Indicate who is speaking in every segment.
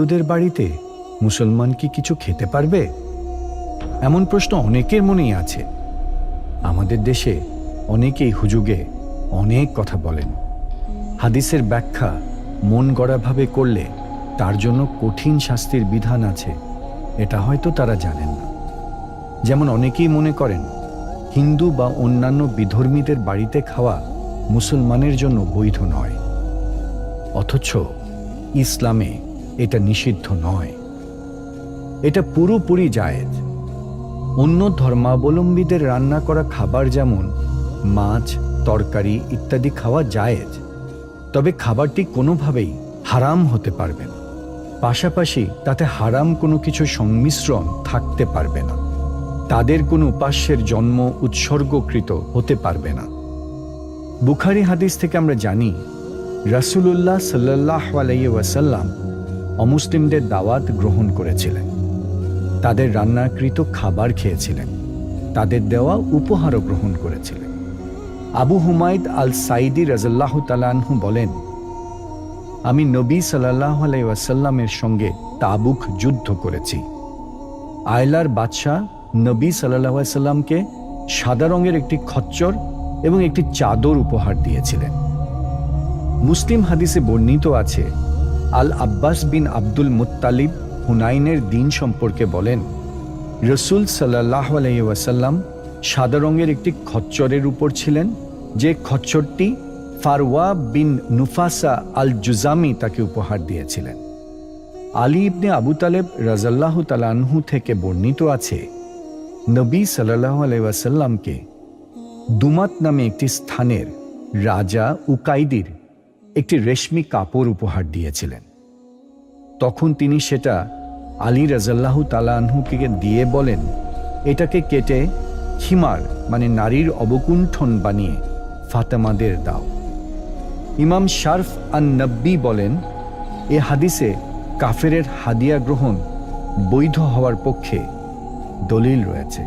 Speaker 1: হিন্দুদের বাড়িতে মুসলমান কি কিছু খেতে পারবে? এমন প্রশ্ন অনেকের মনেই আছে। আমাদের দেশে অনেকেই হুজুগে অনেক কথা বলেন। হাদিসের ব্যাখ্যা মন গড়াভাবে করলে তার জন্য কঠিন শাস্তির বিধান আছে, এটা হয়তো তারা জানেন না। যেমন অনেকেই মনে করেন হিন্দু বা অন্যান্য বিধর্মীদের বাড়িতে খাওয়া মুসলমানের জন্য বৈধ নয়, অথচ ইসলামে এটা নিষিদ্ধ নয়, এটা পুরোপুরি জায়েজ। অন্য ধর্মাবলম্বীদের রান্না করা খাবার যেমন মাছ, তরকারি ইত্যাদি খাওয়া জায়েজ, তবে খাবারটি কোনোভাবেই হারাম হতে পারবে না। পাশাপাশি তাতে হারাম কোনো কিছু সংমিশ্রণ থাকতে পারবে না। তাদের কোনো উপাস্যের জন্ম উৎসর্গকৃত হতে পারবে না। বুখারী হাদিস থেকে আমরা জানি রাসূলুল্লাহ সাল্লাল্লাহু আলাইহি ওয়াসাল্লাম অমুসলিমদের দাওয়াত গ্রহণ করেছিলেন, তাদের রান্নাকৃত খাবার খেয়েছিলেন, তাদের দেওয়া উপহারও গ্রহণ করেছিলেন। আবু হুমায়দ আল সাইদি রাদিয়াল্লাহু তাআলা আনহু বলেন, আমি নবী সাল্লাল্লাহু আলাইহি ওয়াসাল্লামের সঙ্গে তাবুক যুদ্ধ করেছি। আয়লার বাদশাহ নবী সাল্লাল্লাহু আলাইহি ওয়াসাল্লামকে সাদা রঙের একটি খচ্চর এবং একটি চাদর উপহার দিয়েছিলেন। মুসলিম হাদিসে বর্ণিত আছে, আল আব্বাস বিন আব্দুল মুত্তালিব হুনাইনের দিন সম্পর্কে বলেন, রসুল সাল্লাল্লাহু আলাইহি ওয়াসাল্লাম সাদা রঙের একটি খচ্চরের উপর ছিলেন, যে খচ্চরটি ফারওয়া বিন নুফাসা আল জুজামি তাকে উপহার দিয়েছিলেন। আলী ইবনে আবু তালেব রাদিয়াল্লাহু তাআলা আনহু থেকে বর্ণিত আছে, নবী সাল্লাল্লাহু আলাইহি ওয়াসাল্লামকে দুমাত নামে একটি স্থানের রাজা উকাইদির একটি রেশমি কাপড় উপহার দিয়েছিলেন। তখন তিনি সেটা আলী রাদিয়াল্লাহু তাআলা আনহুকে দিয়ে বলেন, এটাকে কেটে খিমার মানে নারীর অবকুণ্ঠন বানিয়ে ফাতেমাদের দাও। ইমাম শারফ আন নব্বী বলেন, এ হাদিসে কাফেরের হাদিয়া গ্রহণ বৈধ হওয়ার পক্ষে দলিল রয়েছে।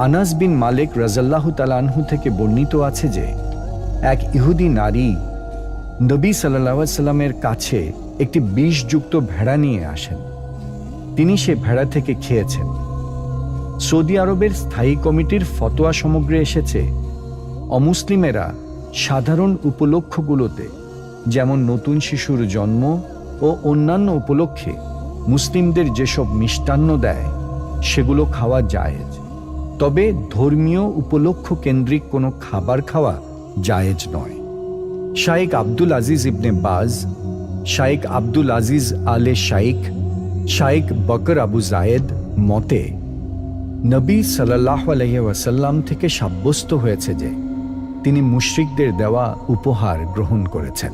Speaker 1: আনাস বিন মালিক রাদিয়াল্লাহু তাআলা আনহু থেকে বর্ণিত আছে যে এক ইহুদি নারী নবী সাল্লাল্লাহু আলাইহি ওয়াসাল্লামের কাছে একটি বিষযুক্ত ভেড়া নিয়ে আসেন। তিনি সে ভেড়া থেকে খেয়েছেন। সৌদি আরবের স্থায়ী কমিটির ফতোয়া সমগ্রে এসেছে, অমুসলিমেরা সাধারণ উপলক্ষগুলোতে যেমন নতুন শিশুর জন্ম ও অন্যান্য উপলক্ষে মুসলিমদের যেসব মিষ্টান্ন দেয় সেগুলো খাওয়া জায়েজ, তবে ধর্মীয় উপলক্ষ কেন্দ্রিক কোনো খাবার খাওয়া জায়েজ নয়। শাইখ আব্দুল আজিজ ইবনে বাজ, শাইখ আব্দুল আজিজ আলে শাইখ, শাইখ বকর আবু জায়েদ মতে নবী সাল্লাল্লাহু আলাইহি ওয়াসাল্লাম থেকে সাব্যস্ত হয়েছে যে তিনি মুশরিকদের দেওয়া উপহার গ্রহণ করেছেন।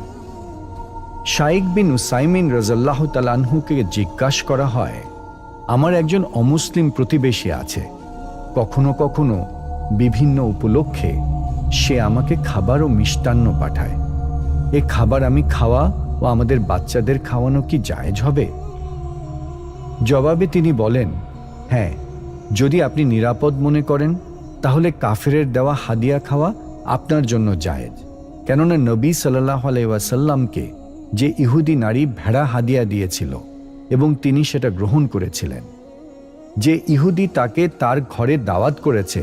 Speaker 1: শাইখ বিন উসাইমিন রাদিয়াল্লাহু তাআলা আনহুকে জিজ্ঞাসা করা হয়, আমার একজন অমুসলিম প্রতিবেশী আছে, কখনো কখনো বিভিন্ন উপলক্ষে সে আমাকে খাবার ও মিষ্টান্ন পাঠায়। এ খাবার আমি খাওয়া ও আমাদের বাচ্চাদের খাওয়ানো কি জায়েজ হবে? জবাবে তিনি বলেন, হ্যাঁ, যদি আপনি নিরাপদ মনে করেন তাহলে কাফেরের দেওয়া হাদিয়া খাওয়া আপনার জন্য জায়েজ, কেননা নবী সাল্লাল্লাহু আলাইহি ওয়াসাল্লামকে যে ইহুদি নারী ভেড়া হাদিয়া দিয়েছিল এবং তিনি সেটা গ্রহণ করেছিলেন, যে ইহুদি তাকে তার ঘরে দাওয়াত করেছে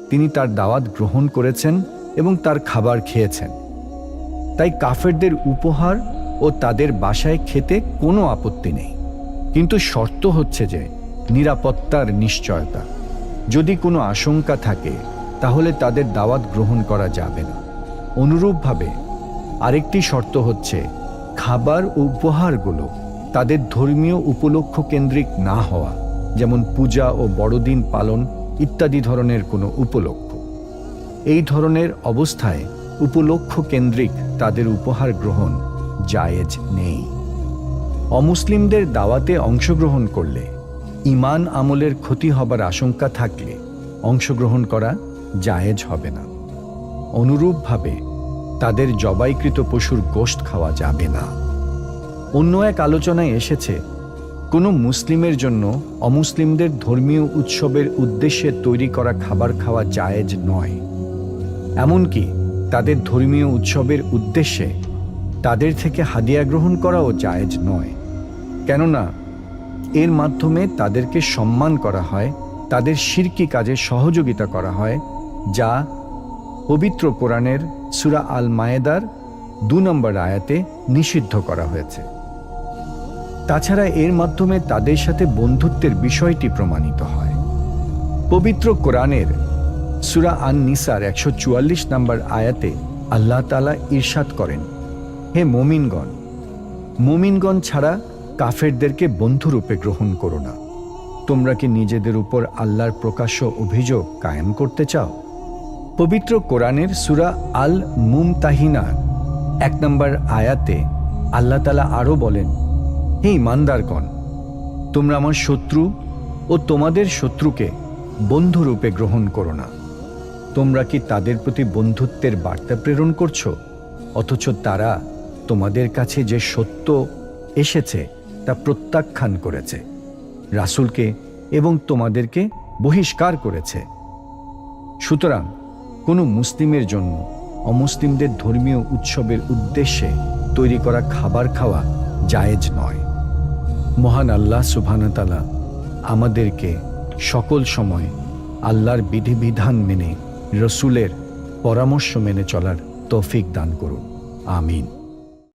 Speaker 1: তিনি তার দাওয়াত গ্রহণ করেছেন এবং তার খাবার খেয়েছেন। তাই কাফেরদের উপহার ও তাদের বাসায় খেতে কোনো আপত্তি নেই, কিন্তু শর্ত হচ্ছে যে নিরাপত্তার নিশ্চয়তা। যদি কোনো আশঙ্কা থাকে তাহলে তাদের দাওয়াত গ্রহণ করা যাবে না। অনুরূপভাবে আরেকটি শর্ত হচ্ছে খাবার ও উপহারগুলো তাদের ধর্মীয় উপলক্ষ কেন্দ্রিক না হওয়া, যেমন পূজা ও বড়দিন পালন ইত্যাদি ধরনের কোনো উপলক্ষ। এই ধরনের অবস্থায় উপলক্ষ কেন্দ্রিক তাদের উপহার গ্রহণ জায়েজ নেই। অমুসলিমদের দাওয়াতে অংশগ্রহণ করলে ঈমান আমলের ক্ষতি হবার আশঙ্কা থাকলে অংশগ্রহণ করা জায়েজ হবে না। অনুরূপভাবে তাদের জবাইকৃত পশুর গোশত খাওয়া যাবে না। অন্য এক আলোচনায় এসেছে, কোনো মুসলিমের জন্য অমুসলিমদের ধর্মীয় উৎসবের উদ্দেশ্যে তৈরি করা খাবার খাওয়া জায়েজ নয়। এমনকি তাদের ধর্মীয় উৎসবের উদ্দেশ্যে তাদের থেকে হাদিয়া গ্রহণ করাও জায়েজ নয়, কেননা এর মাধ্যমে তাদেরকে সম্মান করা হয়, তাদের শিরকি কাজে সহযোগিতা করা হয়, যা পবিত্র কোরআনের সূরা আল মায়েদার 2 নম্বর আয়াতে নিষিদ্ধ করা হয়েছে। তাছাড়া এর মাধ্যমে তাদের সাথে বন্ধুত্বের বিষয়টি প্রমাণিত হয়। পবিত্র কোরআনের সূরা আন নিসার 144 নম্বর আয়াতে আল্লাহ তাআলা ইরশাদ করেন, হে মুমিনগণ ছাড়া কাফেরদেরকে বন্ধুরূপে গ্রহণ করো না। তোমরা কি নিজেদের উপর আল্লাহর প্রকাশ্য অভিযোগ কায়েম করতে চাও? পবিত্র কোরআনের সূরা আল মুমতাহিনার 1 নম্বর আয়াতে আল্লাহ তাআলা আরও বলেন, হে ঈমানদারগণ, তোমরা আমার শত্রু ও তোমাদের শত্রুকে বন্ধুরূপে গ্রহণ করো না। তোমরা কি তাদের প্রতি বন্ধুত্বের বার্তা প্রেরণ করছো, অথচ তারা তোমাদের কাছে যে সত্য এসেছে তা প্রত্যাখ্যান করেছে, রাসূলকে এবং তোমাদেরকে বহিষ্কার করেছে। সুতরাং কোনো মুসলিমের জন্য অমুসলিমদের ধর্মীয় উৎসবের উদ্দেশ্যে তৈরি করা খাবার খাওয়া জায়েজ নয়। মহান আল্লাহ সুবহানাহু ওয়া তাআলা আমাদেরকে সকল সময় আল্লাহর বিধিবিধান মেনে, রসুলের পরামর্শ মেনে চলার তৌফিক দান করুন। আমিন।